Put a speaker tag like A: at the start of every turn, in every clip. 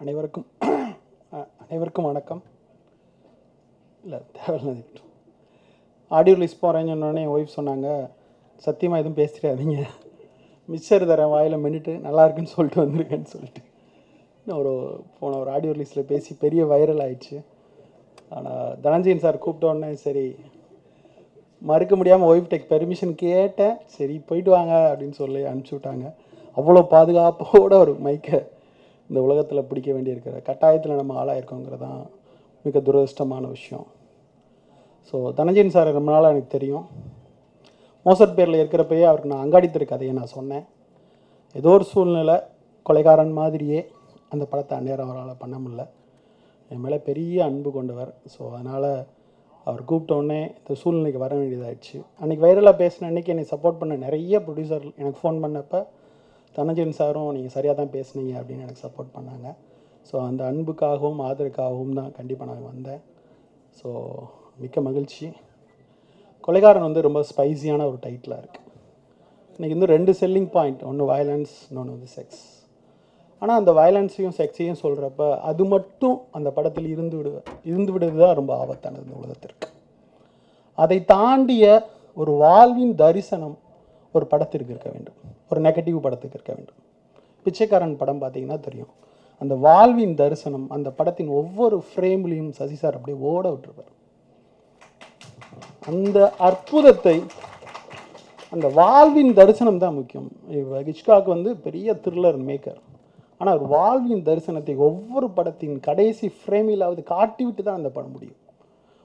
A: அனைவருக்கும் அனைவருக்கும் வணக்கம். இல்லை தேவையில்லை, ஆடியோ ரிலீஸ் போகிறேன்னு சொன்னோடனே என் ஒய்ஃப் சொன்னாங்க, சத்தியமாக எதுவும் பேசிடாதீங்க, மிக்சர் தரேன் வாயில் மென்னுட்டு நல்லா இருக்குன்னு சொல்லிட்டு வந்துருக்கேன்னு சொல்லிட்டு போன ஒரு ஆடியோ ரிலீஸில் பேசி பெரிய வைரல் ஆயிடுச்சு. ஆனால் தனஞ்சயன் சார் கூப்பிட்டோடனே சரி மறுக்க முடியாமல் ஒய்ஃப் டேக் பெர்மிஷன் கேட்டேன். சரி போயிட்டு வாங்க அப்படின்னு சொல்லி அனுப்பிச்சி விட்டாங்க. அவ்வளோ பாதுகாப்போடு ஒரு மைக்கை இந்த உலகத்தில் பிடிக்க வேண்டியிருக்கிற கட்டாயத்தில் நம்ம ஆளாயிருக்கோங்கிறது தான் மிக துரதிர்ஷ்டமான விஷயம். ஸோ தனஞ்சயன் சார் ரொம்ப நாளாக எனக்கு தெரியும். மோசட் பேரில் இருக்கிறப்பயே அவருக்கு நான் அங்காடி தெரு கதையை நான் சொன்னேன். ஏதோ ஒரு சூழ்நிலை கொலைகாரன் மாதிரியே அந்த படத்தை அந்நேரம் அவரால் பண்ண முடியல. என் மேலே பெரிய அன்பு கொண்டவர். ஸோ அதனால் அவர் கூப்பிட்டோடனே இந்த சூழ்நிலைக்கு வர வேண்டியதாகிடுச்சு. அன்றைக்கி வைரலாக பேசின அன்றைக்கி என்னை சப்போர்ட் பண்ண நிறைய ப்ரொடியூசர் எனக்கு ஃபோன் பண்ணப்போ தனஞ்சயன் சாரும் நீங்கள் சரியாக தான் பேசுனீங்க அப்படின்னு எனக்கு சப்போர்ட் பண்ணாங்க. ஸோ அந்த அன்புக்காகவும் ஆதரவுக்காகவும் தான் கண்டிப்பாக நான் வந்தேன். ஸோ மிக்க மகிழ்ச்சி. கொலைகாரன் வந்து ரொம்ப ஸ்பைஸியான ஒரு டைட்டிலாக இருக்குது. இன்றைக்கி இன்னும் 2 செல்லிங் பாயிண்ட், ஒன்று வயலன்ஸ், இன்னொன்று வந்து செக்ஸ். ஆனால் அந்த வயலன்ஸையும் செக்ஸையும் சொல்கிறப்ப அது மட்டும் அந்த படத்தில் இருந்து விடுவது தான் ரொம்ப ஆபத்தானது இந்த உலகத்திற்கு. அதை தாண்டிய ஒரு வாழ்வின் தரிசனம் ஒரு படத்திற்கு இருக்க வேண்டும், ஒரு நெகட்டிவ் படத்துக்கு இருக்க வேண்டும். பிச்சைக்காரன் படம் பார்த்தீங்கன்னா தெரியும், அந்த வாழ்வின் தரிசனம் அந்த படத்தின் ஒவ்வொரு ஃப்ரேம்லேயும் சசி சார் அப்படியே ஓட விட்டுருப்பார். அந்த அற்புதத்தை, அந்த வாழ்வின் தரிசனம் தான் முக்கியம். ஹிச்காக் வந்து பெரிய த்ரில்லர் மேக்கர். ஆனால் ஒரு வாழ்வின் தரிசனத்தை ஒவ்வொரு படத்தின் கடைசி ஃப்ரேமிலாவது காட்டிவிட்டு தான் அந்த படம் முடியும்.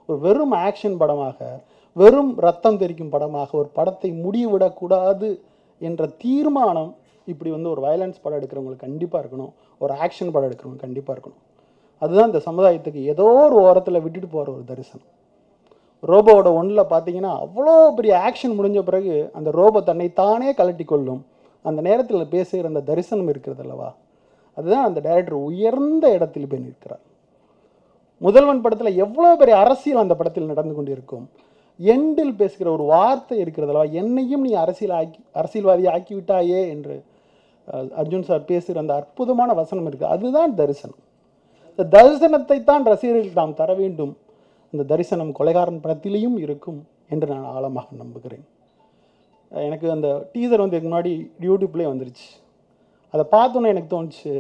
A: ஒரு வெறும் ஆக்ஷன் படமாக, வெறும் ரத்தம் தெரிக்கும் படமாக ஒரு படத்தை முடிவிடக்கூடாது என்ற தீர்மானம் இப்படி வந்து ஒரு வயலன்ஸ் படம் எடுக்கிறவங்களுக்கு கண்டிப்பாக இருக்கணும், ஒரு ஆக்ஷன் படம் எடுக்கிறவங்களுக்கு கண்டிப்பாக இருக்கணும். அதுதான் இந்த சமுதாயத்துக்கு ஏதோ ஒரு ஓரத்தில் விட்டுட்டு போகிற ஒரு தரிசனம். ரோபோவோட ஒன்றில் பார்த்தீங்கன்னா அவ்வளோ பெரிய ஆக்ஷன் முடிஞ்ச பிறகு அந்த ரோபோ தன்னைத்தானே கலட்டி கொள்ளும். அந்த நேரத்தில் பேசுகிற அந்த தரிசனம் இருக்கிறது அல்லவா, அதுதான் அந்த டைரக்டர் உயர்ந்த இடத்தில் போய் நிற்கிறார். முதல்வன் படத்தில் எவ்வளோ பெரிய அரசியல் அந்த படத்தில் நடந்து கொண்டிருக்கும். எண்டில் பேசுகிற ஒரு வார்த்தை இருக்கிறது அல்லவா, என்னையும் நீ அரசியல்வாதி ஆக்கிவிட்டாயே என்று அர்ஜுன் சார் பேசுகிற அந்த அற்புதமான வசனம் இருக்குது. அதுதான் தரிசனம். இந்த தரிசனத்தை தான் ரசிகர்களுக்கு நாம் தர வேண்டும். அந்த தரிசனம் கொலைகாரன் படத்திலையும் இருக்கும் என்று நான் ஆழமாக நம்புகிறேன். எனக்கு அந்த டீசர் வந்து இதுக்கு முன்னாடி யூடியூப்லேயே வந்துருச்சு. அதை பார்த்தோன்னே எனக்கு தோணுச்சு,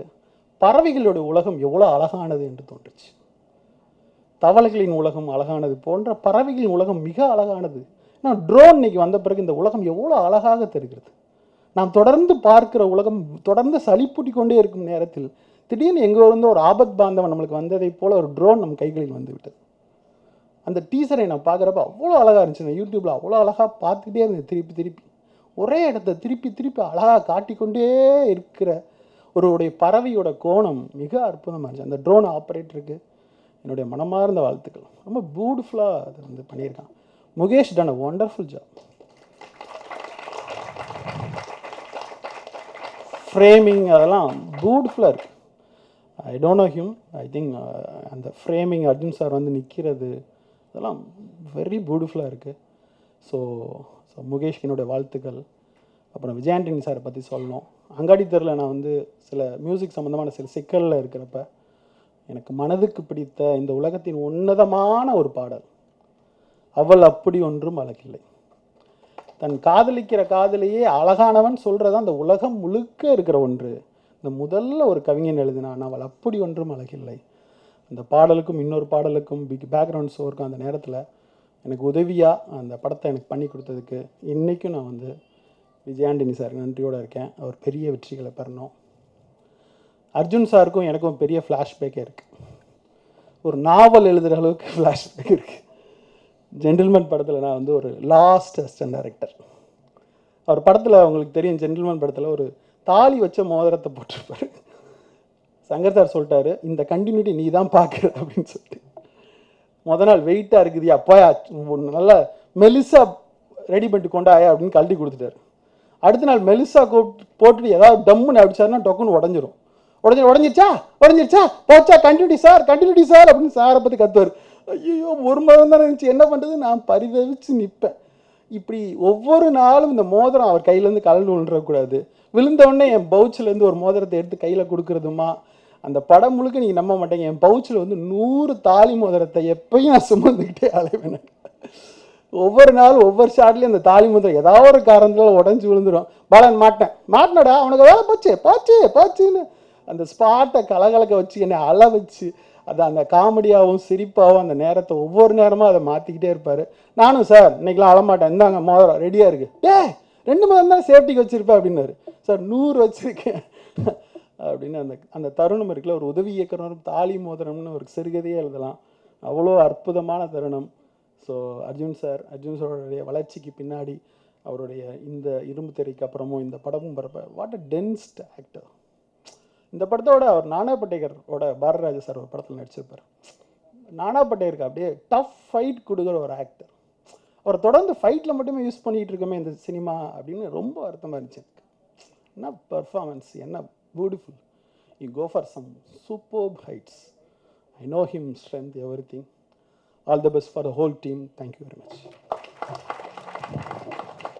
A: பறவைகளுடைய உலகம் எவ்வளோ அழகானது என்று தோன்றுச்சு. தவளைகளின் உலகம் அழகானது போன்ற பறவைகளின் உலகம் மிக அழகானது. ஆனால் ட்ரோன் இன்னைக்கு வந்த பிறகு இந்த உலகம் எவ்வளோ அழகாக தெரிகிறது. நாம் தொடர்ந்து பார்க்கிற உலகம் தொடர்ந்து சளிப்பூட்டி கொண்டே இருக்கும் நேரத்தில் திடீர்னு எங்கே இருந்து ஒரு ஆபத் பாந்தவன் நம்மளுக்கு வந்ததை போல ஒரு ட்ரோன் நம் கைகளில் வந்து விட்டது. அந்த டீசரை நான் பார்க்குறப்ப அவ்வளோ அழகாக இருந்துச்சு. நான் யூடியூப்பில் அவ்வளோ அழகாக பார்த்துக்கிட்டே இருந்தேன். திருப்பி ஒரே இடத்த திருப்பி அழகாக காட்டிக்கொண்டே இருக்கிற ஒருடைய பறவையோட கோணம் மிக அற்புதமாக இருந்துச்சு. அந்த ட்ரோன் ஆப்ரேட்டருக்கு என்னுடைய மனமார்ந்த வாழ்த்துக்கள். ரொம்ப பியூட்டிஃபுல்லாக அதை வந்து பண்ணியிருக்கான். Mukesh done a wonderful job. Framing அதெல்லாம் பியூட்டிஃபுல்லாக இருக்குது. I don't know him, I think அந்த ஃப்ரேமிங் அர்ஜுன் சார் வந்து நிற்கிறது அதெல்லாம் வெரி பியூட்டிஃபுல்லாக இருக்குது. ஸோ முகேஷ்க்கு என்னுடைய வாழ்த்துக்கள். அப்புறம் விஜயாண்டனி சாரை பற்றி சொல்லணும். அங்காடி தெருவில் நான் வந்து சில மியூசிக் சம்மந்தமான சில சிக்கலில் இருக்கிறப்ப எனக்கு மனதுக்கு பிடித்த இந்த உலகத்தின் உன்னதமான ஒரு பாடல், அவள் அப்படி ஒன்றும் அழகில்லை. தன் காதலிக்கிற காதலியே அழகானவன் சொல்கிறது அந்த உலகம் முழுக்க இருக்கிற ஒன்று. இந்த முதல்ல ஒரு கவிஞன் எழுதினான், அவள் அப்படி ஒன்றும் அழகில்லை. அந்த பாடலுக்கும் இன்னொரு பாடலுக்கும் பேக்ரவுண்ட் ஸ்கோருக்கும் அந்த நேரத்தில் எனக்கு உதவியாக அந்த படத்தை எனக்கு பண்ணி கொடுத்ததுக்கு இன்றைக்கும் நான் வந்து விஜயாண்டனி சார் நன்றியோடு இருக்கேன். அவர் பெரிய வெற்றிகளை பெறணும். அர்ஜுன் சாருக்கும் எனக்கும் பெரிய ஃப்ளாஷ்பேக்கே இருக்குது. ஒரு நாவல் எழுதுகிற அளவுக்கு ஃப்ளாஷ்பேக் இருக்குது. ஜென்டில்மேன் படத்தில் நான் வந்து ஒரு லாஸ்ட் அசிஸ்டன்ட் டைரக்டர். அவர் படத்தில் உங்களுக்கு தெரியும், ஜென்டில்மேன் படத்தில் ஒரு தாலி வச்ச மோதிரத்தை போட்டிருப்பார். சங்கர் சார் சொல்லிட்டாரு, இந்த கண்டினியூட்டி நீ தான் பார்க்குற அப்படின்னு சொல்லிட்டு. நாள் வெயிட்டாக இருக்குது, அப்பா நல்லா மெலிசா ரெடி பண்ணிட்டு கொண்டாயா அப்படின்னு கழட்டி கொடுத்துட்டாரு. அடுத்த நாள் மெலிசா போட்டுட்டு ஏதாவது டம்முன்னு அடிச்சாருன்னா டொக்குன்னு உடஞ்சிருச்சா போச்சா கண்டினியூட்டி சார் அப்படின்னு சாரை பற்றி கத்துவார். ஐயோ ஒரு மாதம் தான் இருந்துச்சு, என்ன பண்ணுறது, நான் பரிதவிச்சு நிற்பேன். இப்படி ஒவ்வொரு நாளும் இந்த மோதிரம் அவர் கையிலேருந்து கலந்து விழுந்துடக்கூடாது. விழுந்தவுடனே என் பவுச்சிலேருந்து ஒரு மோதிரத்தை எடுத்து கையில் கொடுக்குறதுமா, அந்த படம் முழுக்க நீங்கள் நம்ப மாட்டேங்க, என் பவுச்சில் வந்து 100 தாலி மோதிரத்தை எப்பயும் நான் சுமந்துக்கிட்டே அலைவேன். ஒவ்வொரு நாளும் ஒவ்வொரு ஷாட்லேயும் அந்த தாலி மோதிரம் ஏதாவது ஒரு காரணத்தில் உடஞ்சி விழுந்துடும். பாலன் மாட்டினடா அவனுக்கு வேலை போச்சுன்னு அந்த ஸ்பாட்டை கலகலக்க வச்சு என்னை அழ வச்சு அதை அந்த காமெடியாகவும் சிரிப்பாகவும் அந்த நேரத்தை ஒவ்வொரு நேரமும் அதை மாற்றிக்கிட்டே இருப்பார். நானும் சார் இன்னைக்கெலாம் அழமாட்டேன், இந்தாங்க மோதிரம் ரெடியாக இருக்குது, 2 மோதிரம் தான் சேஃப்டிக்கு வச்சுருப்பேன் அப்படின்னாரு. சார் 100 வச்சுருக்கேன் அப்படின்னு அந்த தருணம் இருக்குல்ல, ஒரு உதவி இயக்குனரும் தாலி மோதிரம்னு ஒரு சிறுகதையே எழுதலாம். அவ்வளோ அற்புதமான தருணம். ஸோ அர்ஜுன் சாரோடைய வளர்ச்சிக்கு பின்னாடி அவருடைய இந்த இரும்பு திரைக்கு அப்புறமும் இந்த படமும் பரப்ப வாட் அ டென்ஸ்ட் ஆக்டர். இந்த படத்தோட அவர் நானா பட்டேகரோட பாரதிராஜா சார் ஒரு படத்தில் நடிச்சிருப்பார். நானா பட்டேகருக்கு அப்படியே டஃப் ஃபைட் கொடுக்குற ஒரு ஆக்டர். அவர் தொடர்ந்து ஃபைட்டில் மட்டுமே யூஸ் பண்ணிகிட்டு இருக்கோமே இந்த சினிமா அப்படின்னு ரொம்ப வருத்தமாக இருந்துச்சு எனக்கு. என்ன பர்ஃபார்மன்ஸ், என்ன beautiful. You go for some superb heights. I know him strength, everything. All the best for the whole team. Thank you very much.